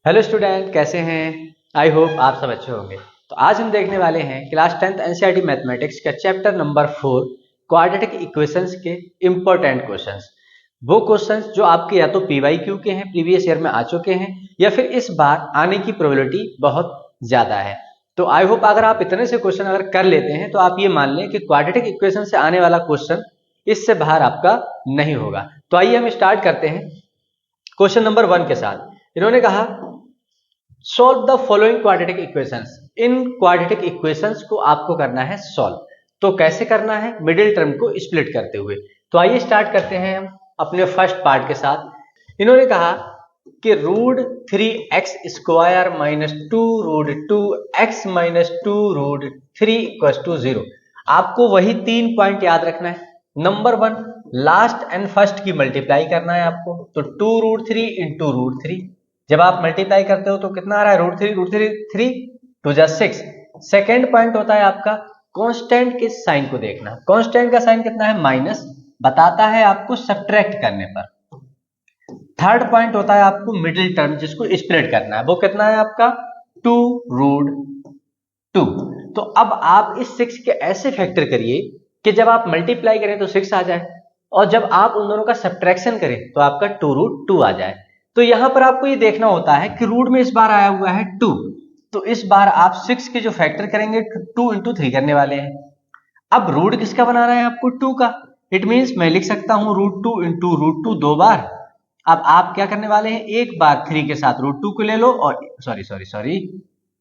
Hello student, कैसे हैं? I hope आप सब अच्छे होंगे। तो आज हम देखने वाले हैं क्लास 10th एनसीईआरटी मैथमेटिक्स का चैप्टर नंबर 4 क्वाड्रेटिक इक्वेशंस के इम्पोर्टेंट क्वेश्चंस। वो क्वेश्चंस जो आपके या तो पीवाईक्यू के हैं, प्रीवियस ईयर में आ चुके हैं, या फिर इस बार आने की प्रोबेबिलिटी बहुत ज़्यादा है। तो आई होप अगर आप इतने से क्वेश्चन अगर कर लेते हैं तो आप ये मान लें कि क्वाड्रेटिक इक्वेशन से आने वाला क्वेश्चन इससे बाहर आपका नहीं होगा। तो आइए हम स्टार्ट करते हैं क्वेश्चन नंबर 1 के साथ। इन्होंने कहा solve the following quadratic equations. In quadratic equations को आपको करना है सॉल्व। तो कैसे करना है? मिडिल टर्म को स्प्लिट करते हुए। तो आइए स्टार्ट करते हैं हम अपने फर्स्ट पार्ट के साथ। इन्होंने कहा कि root 3x square minus 2 root 2x minus 2 root 3 equal to 0। आपको वही 3 पॉइंट याद रखना है। नंबर 1, लास्ट एंड फर्स्ट की मल्टीप्लाई करना है आपको। तो 2 रूट 3 इंटू रूट 3, जब आप मल्टीप्लाई करते हो तो कितना आ रहा है? रूट थ्री 3 टू जा 6। सेकेंड पॉइंट होता है आपका कांस्टेंट के साइन को देखना। कांस्टेंट का साइन कितना है? माइनस, बताता है आपको सब्ट्रैक्ट करने पर। थर्ड पॉइंट होता है आपको मिडिल टर्म, जिसको स्प्लिट करना है। वो कितना है आपका? 2 रूट 2। तो अब आप इस 6 के ऐसे फैक्टर करिए कि जब आप मल्टीप्लाई करें तो 6 आ जाए, और जब आप उन दोनों का सब्ट्रैक्शन करें तो आपका 2 रूट 2 आ जाए। तो यहां पर आपको ये देखना होता है कि रूट में इस बार आया हुआ है 2, तो इस बार आप 6 के जो फैक्टर करेंगे 2 इंटू 3 करने वाले हैं। अब रूट किसका बनाना है आपको? 2 का। इट मींस मैं लिख सकता हूं रूट 2 इंटू रूट 2 दो बार। अब आप क्या करने वाले हैं? एक बार 3 के साथ रूट 2 को ले लो, और सॉरी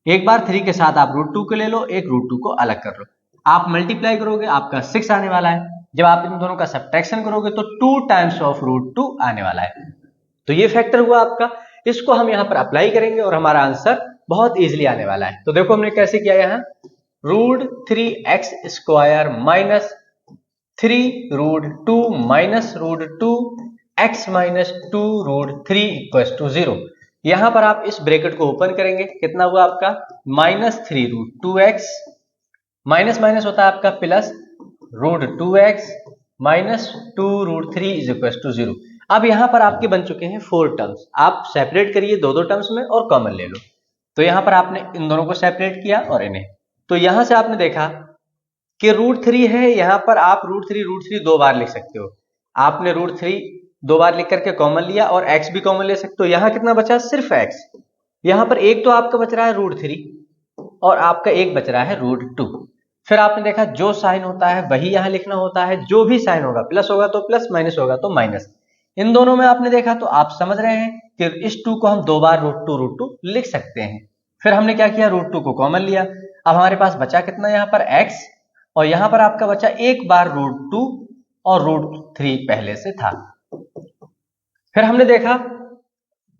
एक बार 3 के साथ आप रूट 2 को ले लो, एक रूट 2 को अलग कर लो। आप मल्टीप्लाई करोगे, आपका 6 आने वाला है। जब आप इन दोनों का सब्ट्रैक्शन करोगे तो 2 टाइम्स ऑफ रूट 2 आने वाला है। तो ये फैक्टर हुआ आपका। इसको हम यहां पर अप्लाई करेंगे और हमारा आंसर बहुत इजीली आने वाला है। तो देखो हमने कैसे किया यहां। Root 3x square minus 3 root 2 minus root 2 x minus 2 root 3 equal to 0। यहां पर आप इस ब्रैकेट को ओपन करेंगे, कितना हुआ आपका? Minus 3 root 2x, minus minus होता है आपका plus, root 2x minus 2 root 3 is equal to 0। अब यहां पर आपके बन चुके हैं 4 टर्म्स। आप सेपरेट करिए दो दो टर्म्स में और कॉमन ले लो। तो यहां पर आपने इन दोनों को सेपरेट किया और इन्हें, तो यहां से आपने देखा कि रूट 3 है। यहां पर आप रूट 3 दो बार लिख सकते हो। आपने रूट 3 दो बार लिख करके कॉमन लिया, और x भी कॉमन ले सकते हो। यहां कितना बचा? सिर्फ x। यहां पर एक तो आपका बच रहा है रूट 3, और आपका एक बच रहा है रूट 2। फिर आपने देखा जो साइन होता है वही यहां लिखना होता है। जो भी साइन होगा, प्लस होगा तो प्लस, माइनस होगा तो माइनस। इन दोनों में आपने देखा तो आप समझ रहे हैं कि इस 2 को हम दो बार रूट टू लिख सकते हैं। फिर हमने क्या किया? रूट 2 को कॉमन लिया। अब हमारे पास बचा कितना यहां पर? x, और यहां पर आपका बचा एक बार रूट 2, और रूट 3 पहले से था। फिर हमने देखा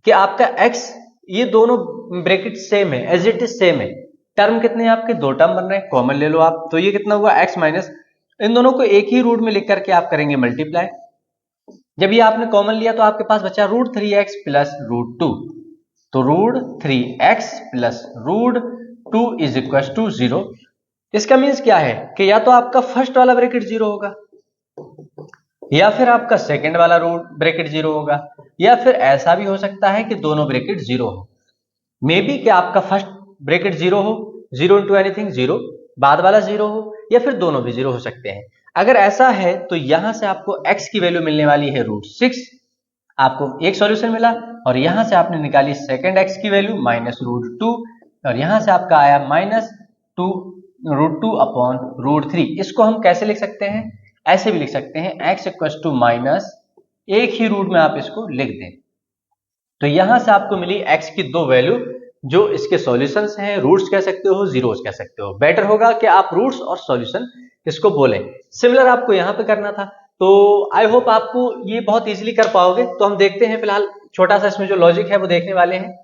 कि आपका x, ये दोनों ब्रैकेट सेम है, एज इट इज सेम है। टर्म कितने हैं आपके? दो टर्म बन रहे हैं, कॉमन ले लो आप। तो ये कितना हुआ? x माइनस, इन दोनों को एक ही रूट में लिख करके आप करेंगे मल्टीप्लाई। जब ये आपने कॉमन लिया तो आपके पास बचा रूट 3x प्लस रूट 2। तो root 3x plus root 2 is equal to 0। इसका मीन्स क्या है कि या तो आपका फर्स्ट वाला ब्रैकेट 0 होगा, या फिर आपका सेकंड वाला रूट ब्रैकेट 0 होगा, या फिर ऐसा भी हो सकता है कि दोनों ब्रैकेट 0 हो। मे बी कि आपका फर्स्ट ब्रैकेट 0 हो, 0 इंटू एनीथिंग 0, बाद वाला 0 हो, या फिर दोनों भी 0 हो सकते हैं। अगर ऐसा है तो यहां से आपको x की वैल्यू मिलने वाली है रूट 6। आपको एक सॉल्यूशन मिला, और यहां से आपने निकाली सेकंड x की वैल्यू माइनस रूट 2, और यहां से आपका आया माइनस 2 रूट 2 अपॉन रूट 3। इसको हम कैसे लिख सकते हैं? ऐसे भी लिख सकते हैं, x इक्वल टू माइनस, एक ही रूट में आप इसको लिख दें। तो यहां से आपको मिली x की दो वैल्यू, जो इसके सॉल्यूशंस हैं। रूट्स कह सकते हो, जीरोस कह सकते हो। बेटर होगा कि आप रूट्स और सॉल्यूशन इसको बोलें। सिमिलर आपको यहां पे करना था। तो आई होप आपको ये बहुत इजीली कर पाओगे। तो हम देखते हैं, फिलहाल छोटा सा इसमें जो लॉजिक है वो देखने वाले हैं।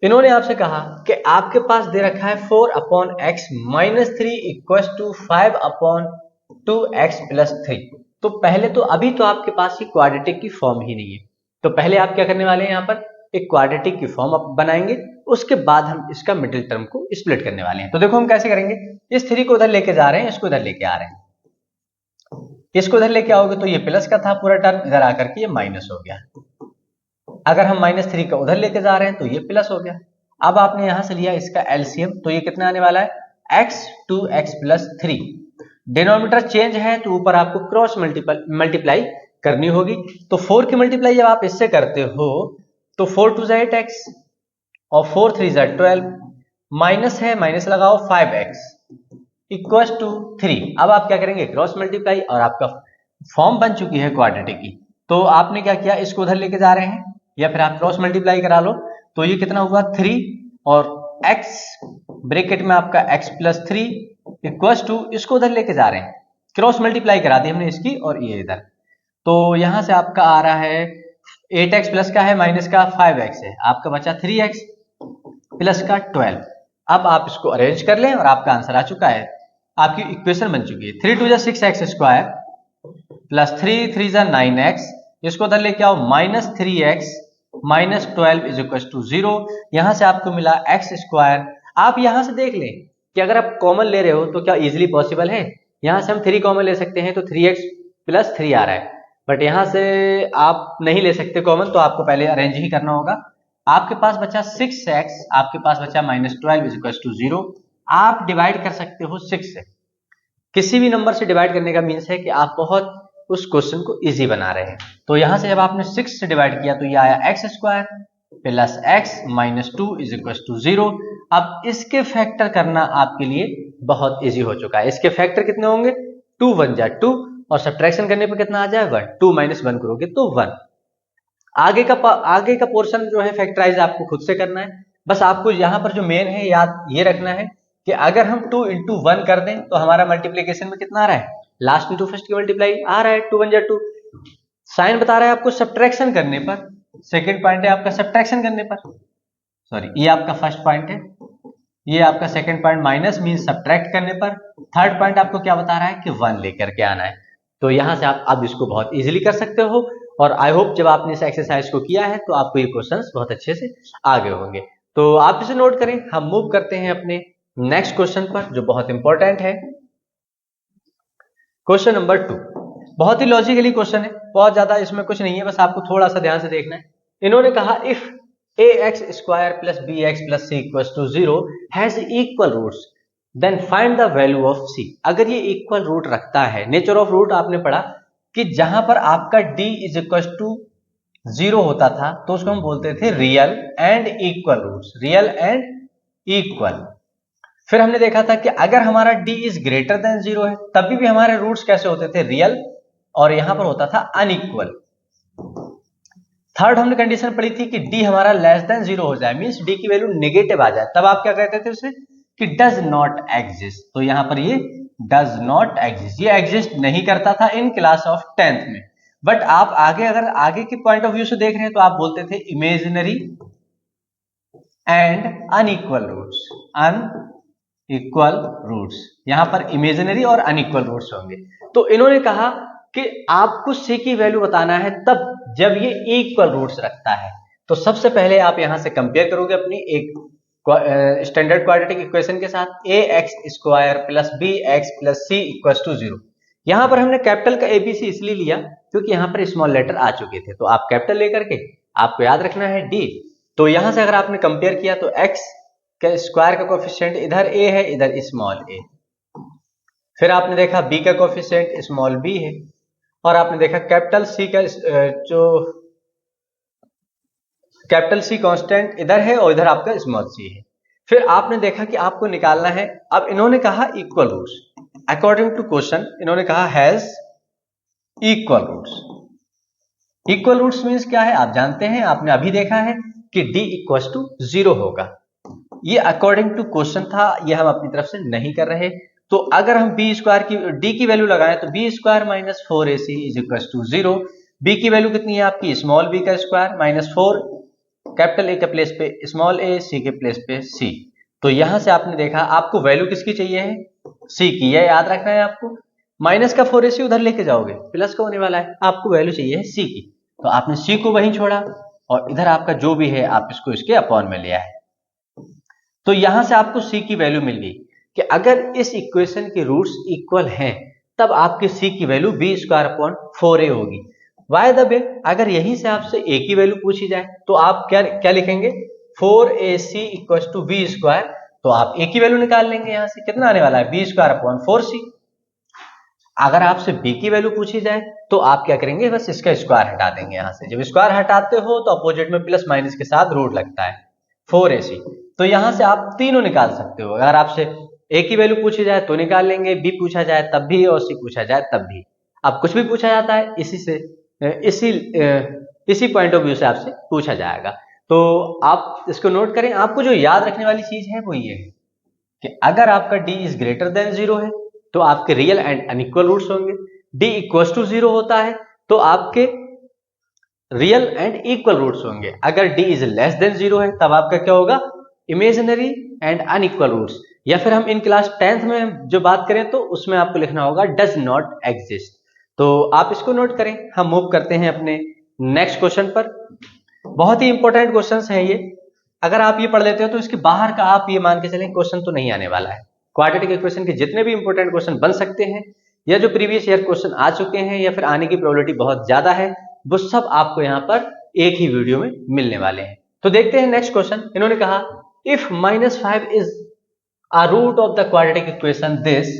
इन्होंने आपसे कहा कि आपके पास दे रखा है 4 upon X minus 3 equal to 5 upon 2x plus 3। तो पहले तो अभी तो आपके पास ये क्वाड्रेटिक की फॉर्म ही नहीं है। तो पहले आप क्या करने वाले हैं? यहाँ पर एक क्वाड्रेटिक की फॉर्म बनाएंगे, उसके बाद हम इसका मिडिल टर्म को स्प्लिट करने वाले हैं। तो देखो हम कैसे करेंगे। इस 3 को उधर लेके जा रहे हैं, इसको इधर लेके आ रहे हैं। इसको इधर लेके आओगे तो ये प्लस का था पूरा टर्म, इधर आकर के ये माइनस हो गया। अगर हम -3 का उधर लेके जा रहे हैं तो ये प्लस हो गया। अब आपने यहां से लिया इसका एलसीएम, तो ये कितना आने वाला है x 2x + 3। डिनोमिनेटर चेंज है तो ऊपर आपको क्रॉस मल्टीप्लाई करनी होगी। तो 4 की मल्टीप्लाई जब आप इससे करते हो तो 4 2 8x और 4 3 12, माइनस है माइनस लगाओ 5x इक्वल टू 3। अब आप क्या करेंगे क्रॉस मल्टीप्लाई, और आपका फॉर्म बन चुकी है क्वाड्रेटिक की। तो आपने क्या किया, इसको उधर लेके जा रहे हैं या फिर आप क्रॉस मल्टीप्लाई करा लो। तो ये कितना हुआ 3 और x ब्रैकेट में आपका x + 3 इक्वल टू, इसको उधर लेके जा रहे हैं, क्रॉस मल्टीप्लाई करा दी हमने इसकी और ये इधर। तो यहां से आपका आ रहा है 8x प्लस का है माइनस का 5x है, आपका बचा 3x प्लस का 12। अब आप इसको अरेंज कर लें और आपका आंसर आ चुका है, आपकी इक्वेशन बन चुकी है। 3 2 6x² प्लस 3 3 9x, इसको उधर लेके आओ -3x -12 = 0। यहां से आपको मिला x²। आप यहां से देख लें कि अगर आप कॉमन ले रहे हो तो क्या इजीली पॉसिबल है। यहां से हम 3 कॉमन ले सकते हैं तो 3x + 3 आ रहा है, बट यहां से आप नहीं ले सकते कॉमन, तो आपको पहले अरेंज ही करना होगा। आपके पास बचा 6x, आपके पास बचा -12 = 0। आप डिवाइड कर सकते हो 6 से, किसी भी नंबर से डिवाइड करने का मीन्स है कि आप बहुत उस क्वेश्चन को इजी बना रहे हैं। तो यहां से जब आपने 6 से डिवाइड किया तो ये आया x² प्लस x -2 = 0। अब इसके फैक्टर करना आपके लिए बहुत इजी हो चुका है। इसके फैक्टर कितने होंगे, 2 1 जा 2 और सब्ट्रैक्शन करने पर कितना आ जाए 1, 2 - 1 करोगे तो 1। आगे का पोर्शन जो है फैक्टराइज आपको खुद से करना है। बस आपको यहाँ पर जो मेन है याद ये रखना है कि अगर हम 2 × 1 कर दें तो हमारा मल्टीप्लीकेशन में कितना आ रहा है, लास्ट इंटू फर्स्ट की मल्टीप्लाई आ रहा है, 2 1 जा 2। साइन बता रहा है आपको सब्ट्रैक्शन करने पर, सेकेंड पॉइंट है आपका सब्ट्रैक्शन करने पर, सॉरी ये आपका फर्स्ट पॉइंट है, ये आपका second point minus mean subtract करने पर। थर्ड पॉइंट आपको क्या बता रहा है कि 1 लेकर के आना है। तो यहां से आप अब इसको बहुत इजीली कर सकते हो, और आई होप जब आपने इस एक्सरसाइज को किया है तो आपको ये क्वेश्चंस बहुत अच्छे से आ गए होंगे। तो आप इसे नोट करें। हम मूव करते हैं अपने नेक्स्ट क्वेश्चन पर जो बहुत इंपॉर्टेंट है। क्वेश्चन नंबर 2 बहुत ही लॉजिकली क्वेश्चन है, बहुत ज्यादा इसमें कुछ नहीं है, बस आपको थोड़ा सा ध्यान से देखना है। इन्होंने कहा if ax² + bx + c = 0 has equal roots then find the value of c। अगर ये इक्वल रूट रखता है, नेचर ऑफ रूट आपने पढ़ा कि जहां पर आपका d = 0 होता था तो उसको हम बोलते थे real and equal roots, real and equal. फिर हमने देखा था कि अगर हमारा d > 0 है तभी भी हमारे रूट्स कैसे होते थे, रियल, और यहां पर होता था अनइक्वल। थर्ड हमने कंडीशन पढ़ी थी कि d हमारा <0 हो जाए, मींस d की वैल्यू नेगेटिव आ जाए, तब आप क्या कहते थे उसे कि डज नॉट एग्जिस्ट। तो यहां पर ये डज नॉट एग्जिस्ट, ये एग्जिस्ट नहीं करता था इन क्लास ऑफ 10th में। बट आप आगे अगर आगे के पॉइंट ऑफ व्यू से देख रहे हैं तो आप बोलते थे imaginary and unequal roots, unequal roots. यहां पर इमेजिनरी और अनइक्वल रूट्स होंगे। तो इन्होंने कहा कि आपको c की वैल्यू बताना है तब जब ये इक्वल रूट्स रखता है। तो सबसे पहले आप यहां से कंपेयर करोगे अपनी एक स्टैंडर्ड क्वाड्रेटिक इक्वेशन के साथ ax² + bx + c = 0। यहां पर हमने कैपिटल का एबीसी इसलिए लिया क्योंकि यहां पर स्मॉल लेटर आ चुके थे, तो आप कैपिटल लेकर के आपको याद रखना है d। तो यहां से अगर आपने कंपेयर किया तो x के स्क्वायर का कोफिशिएंट इधर a है, इधर स्मॉल a। फिर आपने देखा b का कोफिशिएंट स्मॉल b है, और आपने देखा कैपिटल C का जो कैपिटल C कांस्टेंट इधर है और इधर आपका स्मॉल c है। फिर आपने देखा कि आपको निकालना है, अब इन्होंने कहा equal roots, according to question इन्होंने कहा has equal roots. Equal roots means क्या है आप जानते हैं, आपने अभी देखा है कि d = 0 होगा। ये अकॉर्डिंग टू क्वेश्चन था, ये हम अपनी तरफ से नहीं कर रहे। तो अगर हम b² की d की वैल्यू लगाएं तो b² - 4ac = 0। b की वैल्यू कितनी है आपकी, स्मॉल b का स्क्वायर -4, कैपिटल A के प्लेस पे स्मॉल a, c के प्लेस पे c। तो यहां से आपने देखा आपको वैल्यू किसकी चाहिए है, c की, यह याद रखना है आपको। माइनस का 4ac उधर लेके जाओगे प्लस का होने वाला है, आपको वैल्यू चाहिए है c की, तो आपने c को वहीं छोड़ा और इधर आपका जो भी है आप इसको इसके अपॉन में लिया है। तो यहां से आपको c की वैल्यू मिल गई कि अगर इस इक्वेशन के रूट्स इक्वल हैं तब आपके c की वैल्यू b² / 4a होगी। बाय द वे अगर यहीं से आपसे a की वैल्यू पूछी जाए तो आप क्या लिखेंगे, 4ac = b², तो आप a की वैल्यू निकाल लेंगे, यहां से कितना आने वाला है b²/4c। अगर आपसे b की वैल्यू पूछी जाए तो आप क्या करेंगे, बस इसका स्क्वायर हटा देंगे यहां से। जब स्क्वायर हटाते हो तो अपोजिट में प्लस माइनस के साथ रूट लगता है, 4ac। तो यहां से आप तीनों निकाल सकते हो। अगर आपसे a की वैल्यू पूछी जाए तो निकाल लेंगे, b पूछा जाए तब भी और c पूछा जाए तब भी। अब कुछ भी पूछा जाता है इसी पॉइंट ऑफ व्यू से आपसे पूछा जाएगा। तो आप इसको नोट करें। आपको जो याद रखने वाली चीज है वो ये है कि अगर आपका d इज ग्रेटर देन 0 है तो आपके रियल एंड अनइक्वल रूट्स होंगे, d इक्वल्स टू 0 होता है तो आपके रियल एंड इक्वल रूट्स होंगे। अगर d इज लेस देन 0 है तब आपका क्या होगा, इमेजिनरी एंड अनइक्वल रूट्स। या फिर हम इन क्लास 10th में जो बात करें तो उसमें आपको लिखना होगा डज नॉट एग्जिस्ट। तो आप इसको नोट करें। हम मूव करते हैं अपने नेक्स्ट क्वेश्चन पर। बहुत ही इंपॉर्टेंट क्वेश्चंस हैं ये। अगर आप ये पढ़ लेते हो तो इसके बाहर का आप ये मान के चलें क्वेश्चन तो नहीं आने वाला है। क्वाड्रेटिक इक्वेशन के जितने भी इंपॉर्टेंट क्वेश्चन बन सकते हैं या जो प्रीवियस ईयर क्वेश्चन आ चुके हैं या फिर आने की प्रोबेबिलिटी बहुत ज्यादा है, वो सब आपको यहाँ पर एक ही वीडियो में मिलने वाले हैं। तो देखते हैं नेक्स्ट क्वेश्चन। इन्होंने कहा if -5 is a root of the quadratic equation this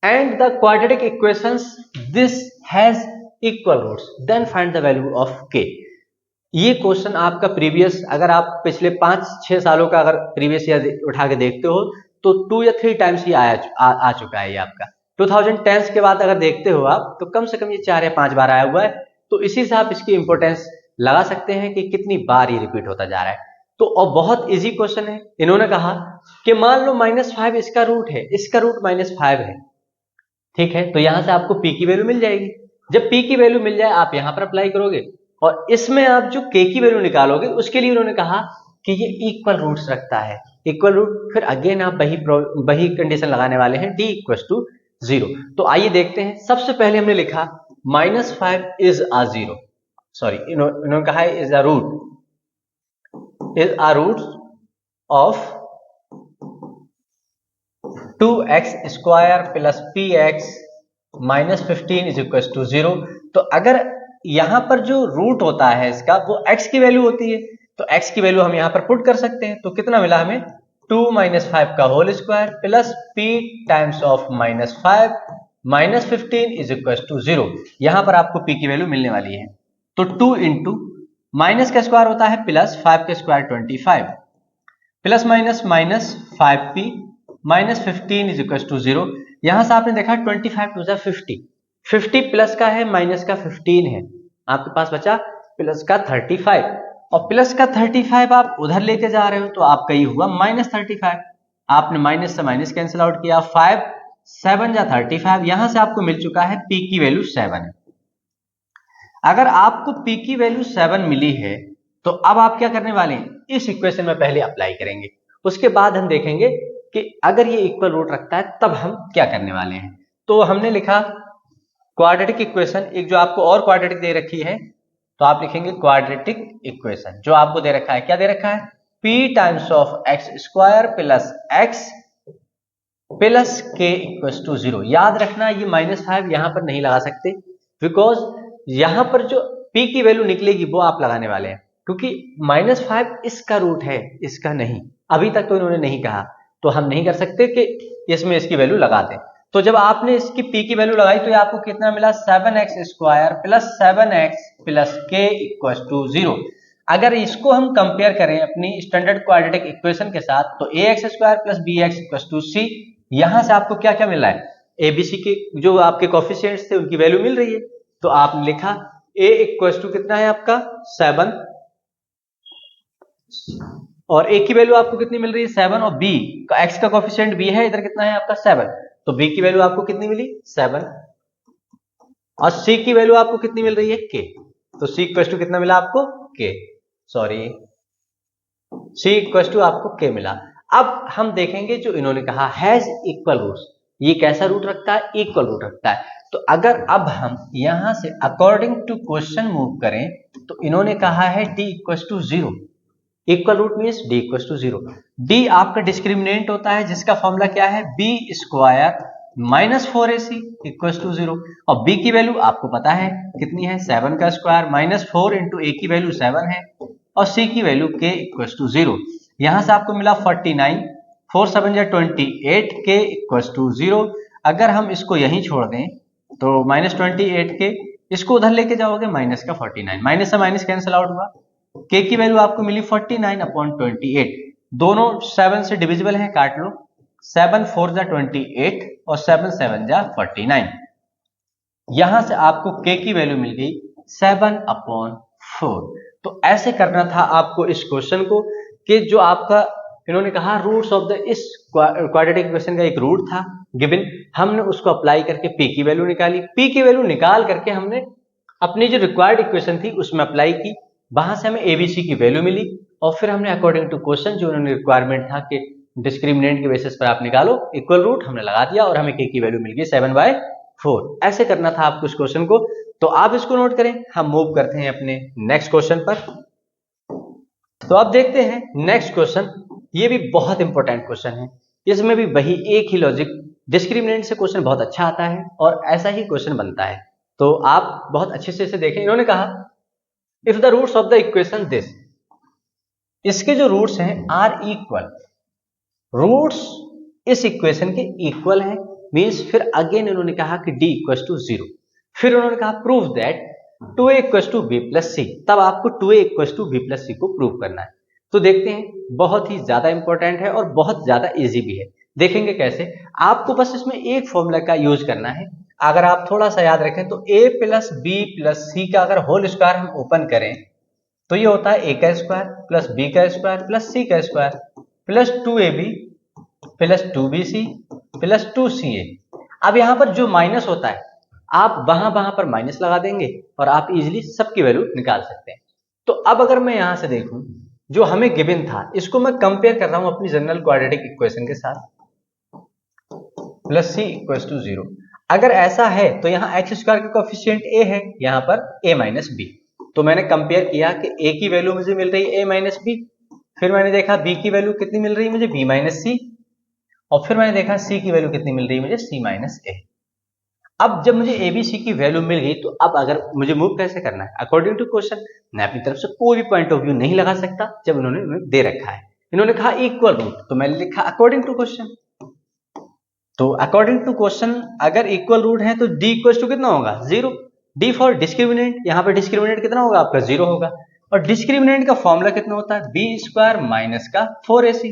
and the quadratic equations this has equal roots then find the value of k। ये क्वेश्चन आपका प्रीवियस, अगर आप पिछले 5-6 सालों का अगर प्रीवियस ईयर उठा के देखते हो तो 2 या 3 टाइम्स ही आ चुका है ये आपका। 2010 के बाद अगर देखते हो आप तो कम से कम ये 4 या 5 बार आया हुआ है। तो इसी से आप इसकी इंपॉर्टेंस लगा सकते हैं कि कितनी बार ये रिपीट होता जा रहा है। तो और बहुत इजी क्वेश्चन है। इन्होंने कहा कि मान लो -5 इसका रूट है, इसका रूट -5 है, ठीक है। तो यहां से आपको p की वैल्यू मिल जाएगी। जब p की वैल्यू मिल जाए आप यहां पर अप्लाई करोगे और इसमें आप जो k की वैल्यू निकालोगे उसके लिए उन्होंने कहा कि ये इक्वल रूट्स रखता है। इक्वल रूट फिर अगेन आप वही कंडीशन लगाने वाले हैं, d = 0। तो आइए देखते हैं। सबसे पहले हमने लिखा -5 इज a 0, सॉरी इन्होंने कहा is a root of 2x² + px -15 = 0। तो अगर यहां पर जो रूट होता है इसका वो x की वैल्यू होती है तो x की वैल्यू हम यहां पर पुट कर सकते हैं। तो कितना मिला हमें, 2 - 5 का whole square plus p times of -5 -15 = 0। यहां पर आपको p की वैल्यू मिलने वाली है। तो 2 इंटू माइनस का स्क्वायर होता है प्लस 5 का स्क्वायर 25 प्लस माइनस -5p -15 = 0। यहां से आपने देखा 25 टू 50 प्लस का है माइनस का 15 है, आपके पास बचा प्लस का 35 और प्लस का 35 आप उधर लेके जा रहे हो तो आपका ये हुआ -35। आपने माइनस से माइनस कैंसिल आउट किया, 5 7 या 35। यहां से आपको मिल चुका है p की वैल्यू 7 है। अगर आपको p की वैल्यू 7 मिली है तो अब आप क्या करने वाले हैं, इस इक्वेशन में पहले अप्लाई करेंगे। उसके बाद हम देखेंगे कि अगर ये इक्वल रूट रखता है तब हम क्या करने वाले हैं। तो हमने लिखा क्वाड्रेटिक इक्वेशन, एक जो आपको और क्वाड्रेटिक दे रखी है तो आप लिखेंगे क्वाड्रेटिक इक्वेशन। जो आपको दे रखा है, क्या दे रखा है, p times of x² plus x plus k = 0। याद रखना ये -5 यहां पर नहीं लगा सकते बिकॉज यहां पर जो p की वैल्यू निकलेगी वो आप लगाने वाले हैं, क्योंकि -5 इसका रूट है, इसका नहीं। अभी तक तो इन्होंने नहीं कहा तो हम नहीं कर सकते कि इसमें इसकी वैल्यू लगा दें। तो जब आपने इसकी p की वैल्यू लगाई तो आपको कितना मिला, 7x² plus 7x plus k = 0। अगर इसको हम कंपेयर करें अपनी स्टैंडर्ड क्वाड्रेटिक इक्वेशन के साथ तो ax² प्लस bx = c। यहां से आपको क्या क्या मिल रहा है, abc के जो आपके कोफिशिएंट्स थे उनकी वैल्यू मिल रही है। तो आपने लिखा a = कितना है आपका 7 और a की वैल्यू आपको कितनी मिल रही है 7 और b का x का कोफिशिएंट b है, इधर कितना है आपका 7। तो b की वैल्यू आपको कितनी मिली 7 और c की वैल्यू आपको कितनी मिल रही है k। तो c = कितना मिला आपको k, सॉरी c = आपको k मिला। अब हम देखेंगे जो इन्होंने कहा हैज इक्वल रूट्स, ये कैसा रूट रखता है, इक्वल रूट रखता है। तो अगर अब हम यहां से अकॉर्डिंग टू क्वेश्चन मूव करें तो इन्होंने कहा है d = 0। Equal root means d = 0। d आपका डिस्क्रिमिनेंट होता है जिसका फॉर्मूला क्या है, b² -4ac इक्वल्स टू 0। और b की वैल्यू आपको पता है कितनी है, 7 का स्क्वायर, -4 इंटू a की वैल्यू 7 है और c की वैल्यू k इक्वल्स टू 0। यहां से आपको मिला 49, 4 7 जा 28, k इक्वल्स टू 0। अगर हम इसको यहीं छोड़ दें तो -28 के इसको उधर लेके जाओगे माइनस का 49, माइनस से माइनस कैंसिल आउट हुआ, k की वैल्यू आपको मिली 49/28। दोनों 7 से डिविजिबल है, काट लो, 7 4 जा 28 और 7 7 जा 49। यहां से आपको k की वैल्यू मिल गई 7/4। तो ऐसे करना था आपको इस क्वेश्चन को कि जो आपका इन्होंने कहा रूट्स ऑफ द इस क्वाड्रेटिक इक्वेशन का एक रूट था गिवन, हमने उसको अप्लाई करके p की वैल्यू निकाली, p की वैल्यू निकाल करके हमने अपनी जो रिक्वायर्ड इक्वेशन थी उसमें अप्लाई की, वहां से हमें एबीसी की वैल्यू मिली और फिर हमने अकॉर्डिंग टू क्वेश्चन जो उन्होंने रिक्वायरमेंट था कि डिस्क्रिमिनेंट के बेसिस पर आप निकालो इक्वल रूट, हमने लगा दिया और हमें k की वैल्यू मिल गई 7/4। ऐसे करना था आपको इस क्वेश्चन को, तो आप इसको नोट करें। हम मूव करते हैं अपने नेक्स्ट क्वेश्चन पर। तो आप देखते हैं नेक्स्ट क्वेश्चन, ये भी बहुत इंपॉर्टेंट क्वेश्चन है, इसमें भी वही एक ही लॉजिक, डिस्क्रिमिनेंट से क्वेश्चन बहुत अच्छा आता है और ऐसा ही क्वेश्चन बनता है, तो आप बहुत अच्छे से इसे देखें। इन्होंने कहा if the roots of the equation this, इसके जो रूट्स हैं आर इक्वल, रूट्स इस इक्वेशन के इक्वल हैं, मींस फिर अगेन इन्होंने कहा कि d इक्वल टू 0, फिर उन्होंने कहा prove that 2a equal to b plus C, तब आपको 2a equal to b plus C को प्रूव करना है। तो देखते हैं, बहुत ही ज्यादा इंपॉर्टेंट है और बहुत ज्यादा इजी भी है। देखेंगे कैसे, आपको बस इसमें एक फॉर्मूला का यूज करना है। अगर आप थोड़ा सा याद रखें तो a प्लस बी प्लस सी का अगर होल स्क्वायर हम ओपन करें तो ये होता है a का स्क्वायर प्लस b का स्क्वायर प्लस c का square plus 2ab plus 2bc plus 2ca। अब यहां पर जो माइनस होता है आप वहां पर माइनस लगा देंगे और आप इजीली सबकी वैल्यू निकाल सकते हैं। तो अब अगर मैं यहां से देखूं जो हमें गिवन था, इसको मैं कंपेयर कर रहा हूं अपनी जनरल क्वाड्रेटिक इक्वेशन के साथ, प्लस सी इक्वल टू 0। अगर ऐसा है तो यहाँ एक्स स्क्वायर का कोफिशिएंट a है, यहाँ पर a माइनस बी। तो मैंने कंपेयर किया कि a की वैल्यू मुझे मिल रही है a माइनस बी, फिर मैंने देखा b की वैल्यू कितनी मिल रही है मुझे b माइनस सी, और फिर मैंने देखा c की वैल्यू कितनी मिल रही है मुझे c माइनस a। अब जब मुझे a b c की वैल्यू मिल गई तो अब अगर मुझे मूव कैसे करना है अकॉर्डिंग टू क्वेश्चन, मैं अपनी तरफ से कोई भी पॉइंट ऑफ व्यू नहीं लगा सकता जब उन्होंने दे रखा है। इन्होंने कहा इक्वल रूट, तो मैंने लिखा अकॉर्डिंग टू क्वेश्चन। तो अकॉर्डिंग टू क्वेश्चन अगर इक्वल रूट है तो d इक्वल टू कितना होगा 0, d फॉर डिस्क्रिमिनेंट, यहाँ पर डिस्क्रिमिनेंट कितना होगा आपका 0 होगा, और डिस्क्रिमिनेंट का फॉर्मूला कितना होता है b स्क्वायर माइनस का 4ac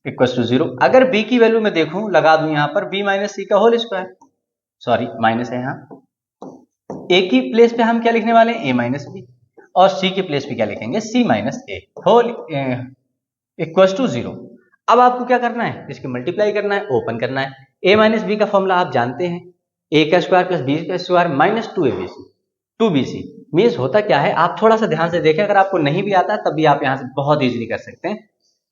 इक्वल टू 0। अगर b की वैल्यू मैं देखूं लगा दूं यहाँ पर b माइनस सी का होल स्क्वायर, सॉरी माइनस है यहाँ, a की प्लेस पे हम क्या लिखने वाले हैं a माइनस बी, और c की प्लेस पे क्या लिखेंगे c minus A whole equal to 0। अब आपको क्या करना है, इसकी मल्टीप्लाई करना है, ओपन करना है। a माइनस बी का फॉर्मूला आप जानते हैं, a का स्क्वायर प्लस b का स्क्वायर माइनस 2bc मीन्स होता क्या है, आप थोड़ा सा ध्यान से देखें, अगर आपको नहीं भी आता तब भी आप यहां से बहुत इजीली कर सकते हैं।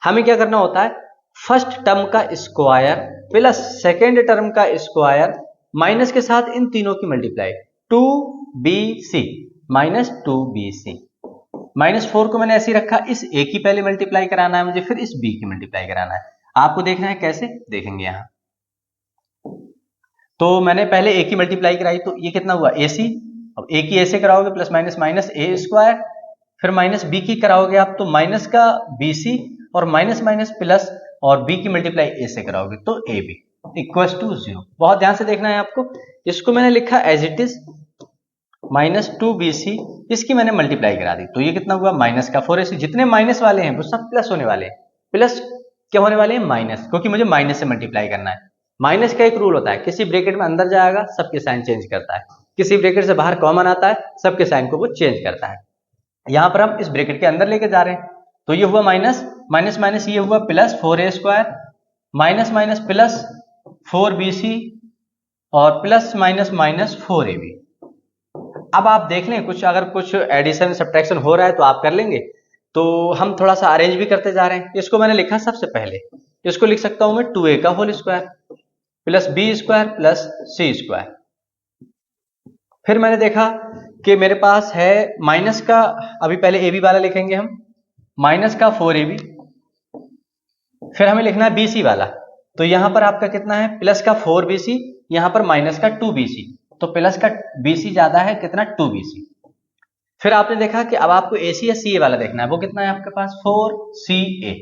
हमें क्या करना होता है, फर्स्ट टर्म का स्क्वायर प्लस सेकेंड टर्म का स्क्वायर माइनस के साथ इन तीनों की multiply, 2bc minus 2bc, minus 4 को मैंने ऐसे ही रखा, इस a की पहले मल्टीप्लाई कराना है मुझे, फिर इस b की मल्टीप्लाई कराना है। आपको देखना है कैसे देखेंगे यहां, तो मैंने पहले a की मल्टीप्लाई कराई तो ये कितना हुआ ac, अब a की a से कराओगे plus minus minus a square, फिर माइनस b की कराओगे आप तो माइनस का bc और माइनस माइनस प्लस, और b की मल्टीप्लाई a से कराओगे तो ab इक्वल टू 0। बहुत ध्यान से देखना है आपको, इसको मैंने लिखा as it is minus 2bc, इसकी मैंने मल्टीप्लाई करा दी तो ये कितना हुआ माइनस का 4ac। जितने माइनस वाले हैं वो सब प्लस होने वाले हैं, प्लस क्या होने वाले हैं माइनस, क्योंकि मुझे माइनस से मल्टीप्लाई करना है। माइनस का एक रूल होता है, किसी ब्रैकेट में अंदर जाएगा सबके साइन चेंज करता है, किसी ब्रैकेट से बाहर कॉमन आता है सबके साइन को वो चेंज करता है। यहां पर हम इस ब्रैकेट के अंदर लेके जा रहे हैं तो ये हुआ माइनस माइनस माइनस, ये हुआ plus 4a square minus minus plus 4bc और प्लस माइनस माइनस 4ab। अब आप देख लें कुछ अगर कुछ एडिशन सब्ट्रैक्शन हो रहा है तो आप कर लेंगे, तो हम थोड़ा सा अरेंज भी करते जा रहे हैं। इसको मैंने लिखा सबसे पहले, इसको लिख सकता हूं मैं 2a का whole square plus b square plus c square. फिर मैंने देखा कि मेरे पास है माइनस का, अभी पहले ab वाला लिखेंगे हम, माइनस का 4ab, फिर हमें लिखना है bc वाला तो यहाँ पर आपका कितना है, प्लस का 4bc, यहाँ पर माइनस का 2bc, तो प्लस का bc ज्यादा है, कितना 2bc। फिर आपने देखा कि अब आपको AC या CA वाला देखना है, वो कितना है आपके पास 4CA।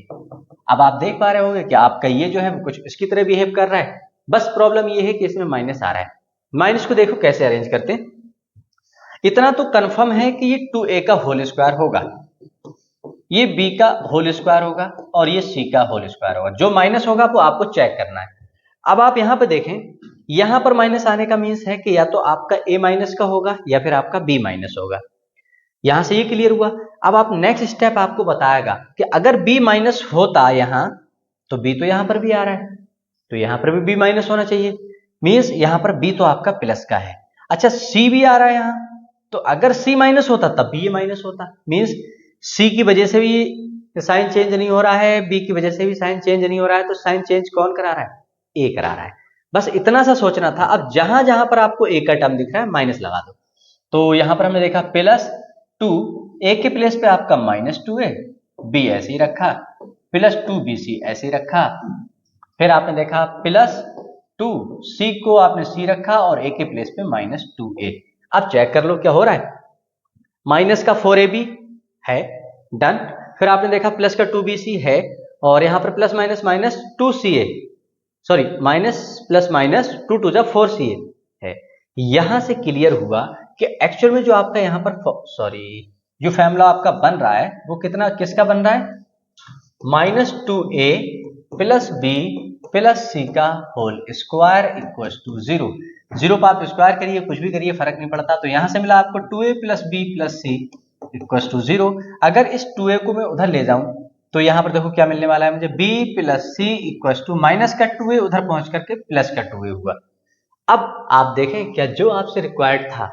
अब आप देख पा रहे होंगे कि आपका ये जो है कुछ इसकी तरह बिहेव कर रहा है, बस प्रॉब्लम ये है कि इसमें माइनस आ रहा है। माइनस को देखो कैसे अरेंज करते हैं। इतना तो कंफर्म है कि ये 2A का होल स्क्वायर होगा, ये B का होल स्क्वायर होगा और ये C का होल स्क्वायर होगा। जो माइनस होगा वो आपको चेक करना है। अब आप यहां पर देखें, यहां पर माइनस आने का मीन्स है कि या तो आपका A माइनस का होगा या फिर आपका B माइनस होगा। यहां से ये क्लियर हुआ। अब आप नेक्स्ट स्टेप आपको बताएगा कि अगर B माइनस होता यहां, तो B तो यहां पर भी आ रहा है, तो यहां पर भी B माइनस होना चाहिए, मीन्स यहां पर B तो आपका प्लस का है। अच्छा, C भी आ रहा है यहां, तो अगर C माइनस होता तब भी ये माइनस होता, मीन्स C की वजह से भी साइन चेंज नहीं हो रहा है, B की वजह से भी साइन चेंज नहीं हो रहा है, तो साइन चेंज कौन करा रहा है, A करा रहा है। बस इतना सा सोचना था। अब जहां जहां पर आपको A का टर्म दिख रहा है माइनस लगा दो। तो यहां पर हमने देखा प्लस 2, A के प्लेस पे आपका माइनस 2A, B ऐसे ही रखा, प्लस 2BC ऐसे ही रखा, फिर आपने देखा प्लस 2C को आपने C रखा और A के प्लेस पे माइनस 2A। अब चेक कर लो क्या हो रहा है, माइनस का 4AB है, डन। फिर आपने देखा प्लस का 2BC है और यहां पर plus minus minus 2CA, sorry minus plus minus 2 2 4CA है। यहां से क्लियर हुआ कि एक्चुअल में जो आपका यहां पर सॉरी जो फॉर्मूला आपका बन रहा है वो कितना किसका बन रहा है, minus 2A plus B plus C का होल स्क्वायर इक्वल्स टू 0। 0 पर आप स्क्वायर करिए, कुछ भी करिए, फर्क नहीं पड़ता। तो यहां से मिला आपको 2A plus B plus C equals to 0। अगर इस 2A को मैं उधर ले जाऊं तो यहां पर देखो क्या मिलने वाला है मुझे, B plus C equals to minus का 2A उधर पहुंच करके प्लस का 2A हुआ। अब आप देखें क्या जो आपसे रिक्वायर्ड था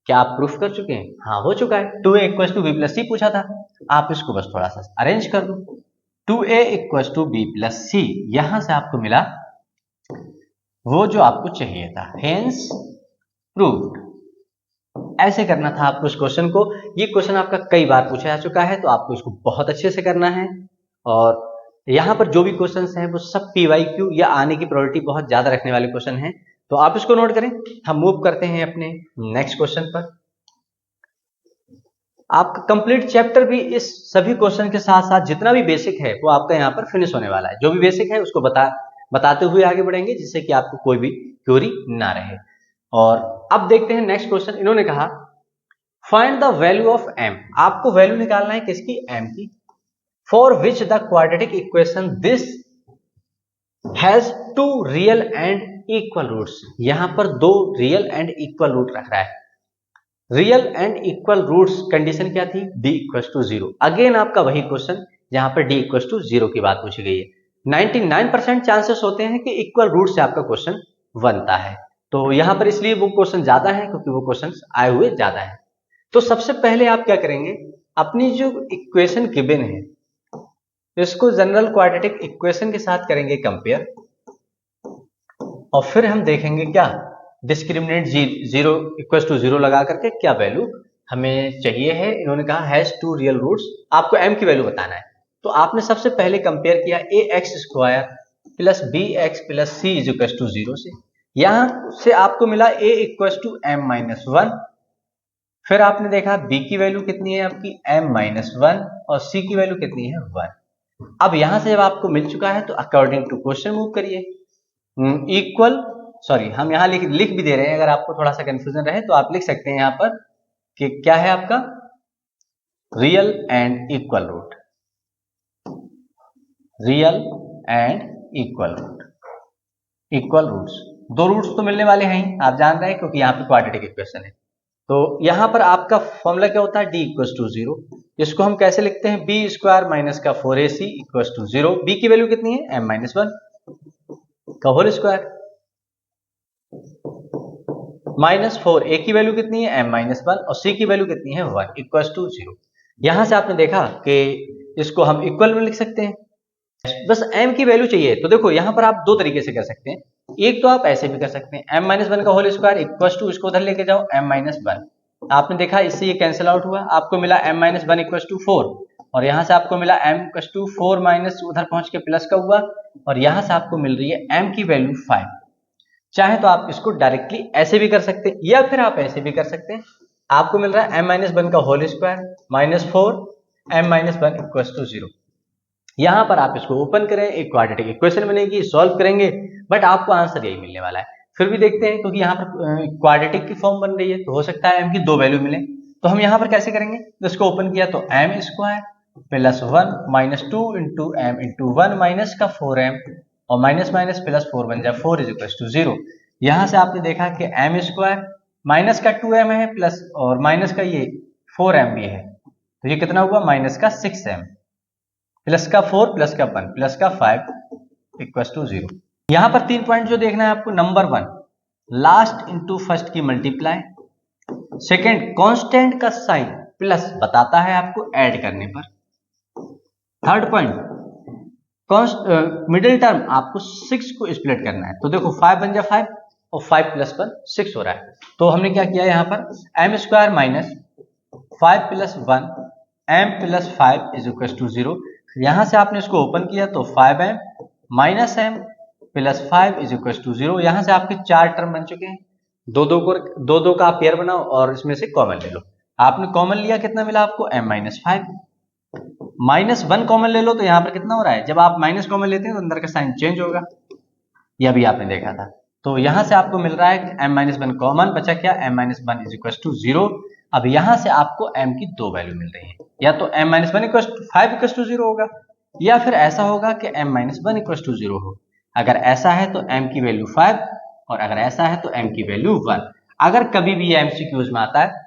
क्या आप प्रूफ कर चुके हैं, हाँ हो चुका है। 2A equals to B plus C पूछा था, आप इसको बस थोड़ा सा अरेंज कर दो। 2A equals to B plus C, यहां से आपको मिला वो जो आपको चाहिए था, हेंस प्रूव्ड। ऐसे करना था आपको इस क्वेश्चन को। ये क्वेश्चन आपका कई बार पूछा जा चुका है, तो आपको इसको बहुत अच्छे से करना है। और यहाँ पर जो भी क्वेश्चंस हैं वो सब PYQ या आने की प्रोबेबिलिटी बहुत ज्यादा रखने वाले क्वेश्चन हैं, तो आप इसको नोट करें। हम मूव करते हैं अपने नेक्स्ट क्वेश्चन पर। आपका कंप्लीट चैप्टर भी इस सभी क्वेश्चन के साथ साथ जितना भी बेसिक है वो आपका यहाँ पर फिनिश होने वाला है। जो भी बेसिक है उसको बताते हुए आगे बढ़ेंगे, जिससे कि आपको कोई भी क्वेरी ना रहे। और अब देखते हैं नेक्स्ट क्वेश्चन। इन्होंने कहा find the value of m, आपको वैल्यू निकालना है किसकी, m की, for which the quadratic equation this has two real and equal roots. यहां पर दो रियल एंड इक्वल रूट रख रहा है। Real and equal roots condition क्या थी, d इक्वल टू 0। अगेन आपका वही क्वेश्चन जहां पर d इक्वल टू 0 की बात पूछी गई है। 99% चांसेस होते हैं कि इक्वल रूट से आपका क्वेश्चन बनता है, तो यहां पर इसलिए वो क्वेश्चन ज्यादा है क्योंकि वो क्वेश्चन आए हुए ज्यादा है। तो सबसे पहले आप क्या करेंगे, अपनी जो इक्वेशन गिवन है इसको जनरल क्वाड्रेटिक इक्वेशन के साथ करेंगे कंपेयर, और फिर हम देखेंगे क्या डिस्क्रिमिनेंट 0 इक्वल टू 0 लगा करके क्या वैल्यू हमें चाहिए है। इन्होंने कहा हैज टू रियल रूट्स, आपको m की वैल्यू बताना है। तो आपने सबसे पहले कंपेयर किया ax square plus bx plus c is equal to 0 से। यहां से आपको मिला a equal to m minus 1। फिर आपने देखा b की वैल्यू कितनी है आपकी m माइनस 1 और c की वैल्यू कितनी है 1। अब यहां से जब आपको मिल चुका है तो अकॉर्डिंग टू क्वेश्चन मूव करिए। इक्वल सॉरी हम यहां लिख भी दे रहे हैं, अगर आपको थोड़ा सा कंफ्यूजन रहे तो आप लिख सकते हैं यहां पर कि क्या है आपका real and equal root, real and equal root, equal roots, दो रूट्स तो मिलने वाले हैं ही, आप जान रहे हैं क्योंकि यहाँ पे क्वाड्रेटिक इक्वेशन है। तो यहां पर आपका फॉर्मूला क्या होता है, d इक्वल टू 0। इसको हम कैसे लिखते हैं, b स्क्वायर माइनस का 4ac इक्वल टू 0। b की वैल्यू कितनी है m माइनस 1 का होल स्क्वायर माइनस 4a की वैल्यू कितनी है m माइनस 1 और c की वैल्यू कितनी है 1 इक्वल टू 0। यहां से आपने देखा कि इसको हम इक्वल में लिख सकते हैं, बस m की वैल्यू चाहिए। तो देखो यहां पर आप दो तरीके से कर सकते हैं, एक तो आप ऐसे भी कर सकते हैं m माइनस 1 का होल स्क्वायर इक्वल टू इसको उधर लेके जाओ m माइनस 1। आपने देखा इससे ये कैंसिल आउट हुआ, आपको मिला m माइनस 1 इक्वल टू 4 और यहां से आपको मिला m इक्वल टू 4 माइनस उधर पहुंच के प्लस का हुआ और यहाँ से आपको मिल रही है m की वैल्यू 5। चाहे तो आप इसको डायरेक्टली ऐसे भी कर सकते हैं या फिर आप ऐसे भी कर सकते हैं। आपको मिल रहा है m-1 का whole square minus 4 m-1 equals to 0। यहाँ पर आप इसको ओपन करें, एक क्वाड्रेटिक इक्वेशन बनेगी, सॉल्व करेंगे, बट आपको आंसर यही मिलने वाला है। फिर भी देखते हैं, क्योंकि यहाँ पर क्वाड्रेटिक की फॉर्म बन रही है तो हो सकता है m की 2 वैल्यू मिले। तो हम यहाँ पर कैसे करेंगे, तो इसको ओपन किया तो m square plus 1 minus 2 into M into 1 minus का 4m और माइनस माइनस प्लस 4 बन जाए 4 इज इक्वल टू 0। यहाँ से आपने देखा कि m स्क्वायर माइनस का 2m है प्लस और माइनस का ये 4m भी है, तो ये कितना हुआ माइनस का 6m प्लस का 4 प्लस का 1 प्लस का 5 इक्वल टू 0। यहाँ पर 3 पॉइंट जो देखना है आपको, नंबर 1 लास्ट इंटू फर्स्ट की मल्टीप्लाई, सेकेंड कांस्टेंट का साइन प्लस बताता है आपको ऐड करने पर, थर्ड पॉइंट मिडिल टर्म आपको 6 को स्प्लिट करना है। तो देखो 5 बन जाए 5 और 5 प्लस 1 6 हो रहा है। तो हमने क्या किया यहाँ पर m square minus 5 plus 1 m plus 5 is equal to 0। यहाँ से आपने इसको ओपन किया तो 5m minus m plus 5 is equal to 0। यहाँ से आपके 4 टर्म बन चुके हैं, दो का आप पेयर बनाओ और इसमें से कॉमन ले लो। आपने कॉमन लिया, कितना मिला आपको m माइनस 5, माइनस 1 कॉमन ले लो तो यहाँ पर कितना हो रहा है, जब आप माइनस कॉमन लेते हैं तो अंदर का साइन चेंज होगा, यह भी आपने देखा था। तो यहाँ से आपको मिल रहा है m माइनस 1 कॉमन, बचा क्या m minus 1 is equal to 0। अब यहाँ से आपको m की 2 वैल्यू मिल रही है, या तो m minus 1 equal to 5 equal to 0 होगा, या फिर ऐसा होगा कि m माइनस 1 इक्वल टू 0 हो। अगर ऐसा है तो m की वैल्यू 5 और अगर ऐसा है तो m की वैल्यू 1। अगर कभी भी ये एमसीक्यूज में आता है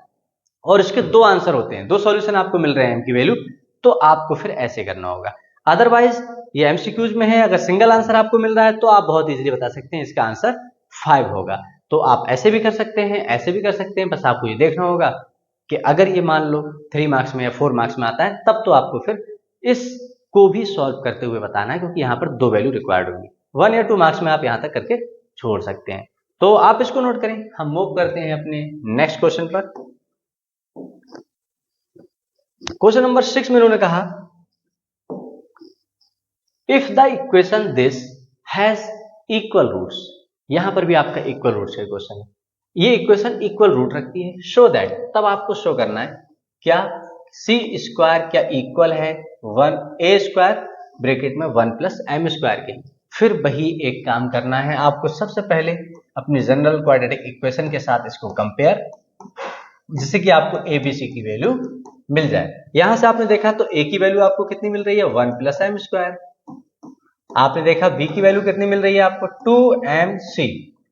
और इसके दो आंसर होते हैं, दो सॉल्यूशन आपको मिल रहे हैं m की वैल्यू, तो आपको फिर ऐसे करना होगा। अदरवाइज ये एमसीक्यूज में है, अगर सिंगल आंसर आपको मिल रहा है तो आप बहुत इजीली बता सकते हैं इसका आंसर 5 होगा। तो आप ऐसे भी कर सकते हैं, ऐसे भी कर सकते हैं, बस आपको ये देखना होगा कि अगर ये मान लो 3 मार्क्स में या 4 मार्क्स में आता है तब तो आपको फिर इसको भी सॉल्व करते हुए बताना है, क्योंकि यहाँ पर 2 वैल्यू रिक्वायर्ड होगी। 1 या 2 मार्क्स में आप यहाँ तक करके छोड़ सकते हैं। तो आप इसको नोट करें। हम मूव करते हैं अपने नेक्स्ट क्वेश्चन पर। क्वेश्चन नंबर 6 में उन्होंने कहा if the equation this has equal roots, यहां पर भी आपका इक्वल रूट्स का क्वेश्चन है, ये इक्वेशन इक्वल रूट रखती है, शो दैट, तब आपको शो करना है क्या सी स्क्वायर क्या इक्वल है 1a स्क्वायर ब्रैकेट में 1 प्लस एम स्क्वायर के। फिर वही एक काम करना है आपको, सबसे पहले अपनी जनरल क्वाड्रेटिक इक्वेशन के साथ इसको कंपेयर, जिससे कि आपको ए बी सी की वैल्यू मिल जाए। यहां से आपने देखा तो a की वैल्यू आपको कितनी मिल रही है 1 प्लस एम स्क्वायर, आपने देखा b की वैल्यू कितनी मिल रही है आपको 2mc।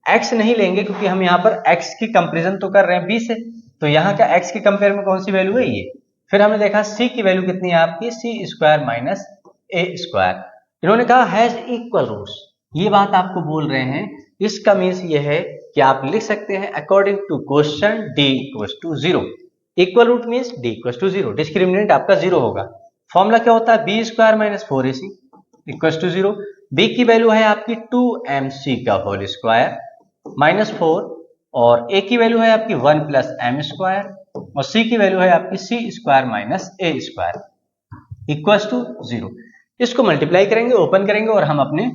x नहीं लेंगे क्योंकि हम यहाँ पर x की कंपैरिजन तो कर रहे हैं b से, तो यहाँ का x के कंपेयर में कौन सी वैल्यू है ये। फिर हमने देखा c की वैल्यू कितनी है आपकी C square minus A square. इन्होंने कहा हैज इक्वल रूट्स, ये बात आपको बोल रहे हैं, इसका मीन्स ये है कि आप लिख सकते हैं according to question d equals to 0। Equal root means d equals to 0, discriminant आपका 0 होगा। फॉर्मूला क्या होता है b square minus 4ac equals to 0। b की वैल्यू है आपकी 2mc का होल स्क्वायर माइनस 4 और a की वैल्यू है आपकी 1 प्लस एम स्क्वायर और c की वैल्यू है आपकी C square minus A square equals to 0। इसको मल्टीप्लाई करेंगे, ओपन करेंगे और हम अपने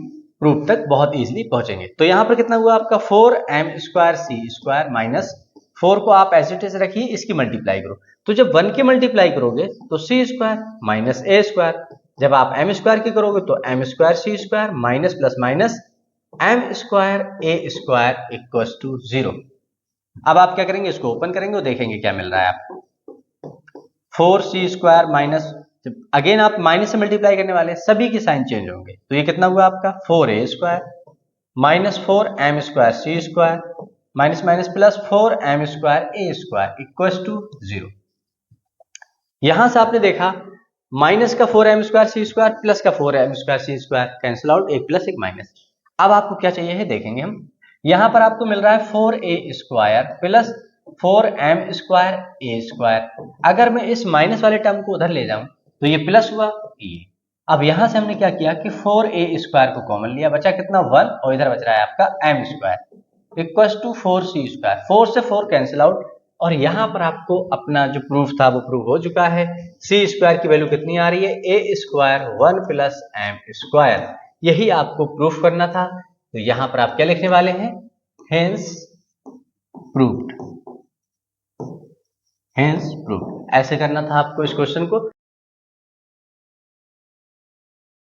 प्रूफ तक बहुत इजीली पहुंचेंगे। तो यहां पर कितना हुआ आपका 4m square C square minus 4 को आप एज इट इज रखिए, इसकी मल्टीप्लाई करो, तो जब 1 की मल्टीप्लाई करोगे तो C square minus A square, जब आप एम स्क्वायर की करोगे तो M square C square minus plus minus M square A square equals to 0। अब आप क्या करेंगे, इसको ओपन करेंगे और देखेंगे क्या मिल रहा है आपको 4c स्क्वायर माइनस, अगेन आप माइनस से मल्टीप्लाई करने वाले हैं, सभी के साइन चेंज होंगे, तो ये कितना हुआ आपका 4a square minus 4m square C square minus minus plus 4m square A square equals to 0। यहां से आपने देखा माइनस का 4m square C square plus का 4m square C square cancel out, एक प्लस एक माइनस। अब आपको क्या चाहिए है देखेंगे हम, यहां पर आपको मिल रहा है 4a square plus 4m square A square. अगर मैं इस माइनस वाले टर्म को उधर ले जाऊं तो ये प्लस हुआ ये। अब यहां से हमने क्या किया कि 4a स्क्वायर को कॉमन लिया, बचा कितना 1 और इधर बच रहा है आपका m square equals to 4c square, 4 से 4 कैंसिल आउट और यहां पर आपको अपना जो प्रूफ था वो प्रूफ हो चुका है। c स्क्वायर की वैल्यू कितनी आ रही है a square 1 plus m square यही आपको प्रूफ करना था। तो यहां पर आप क्या लिखने वाले हैं, हेंस प्रूव्ड, हेंस प्रूव्ड, ऐसे करना था आपको इस क्वेश्चन को।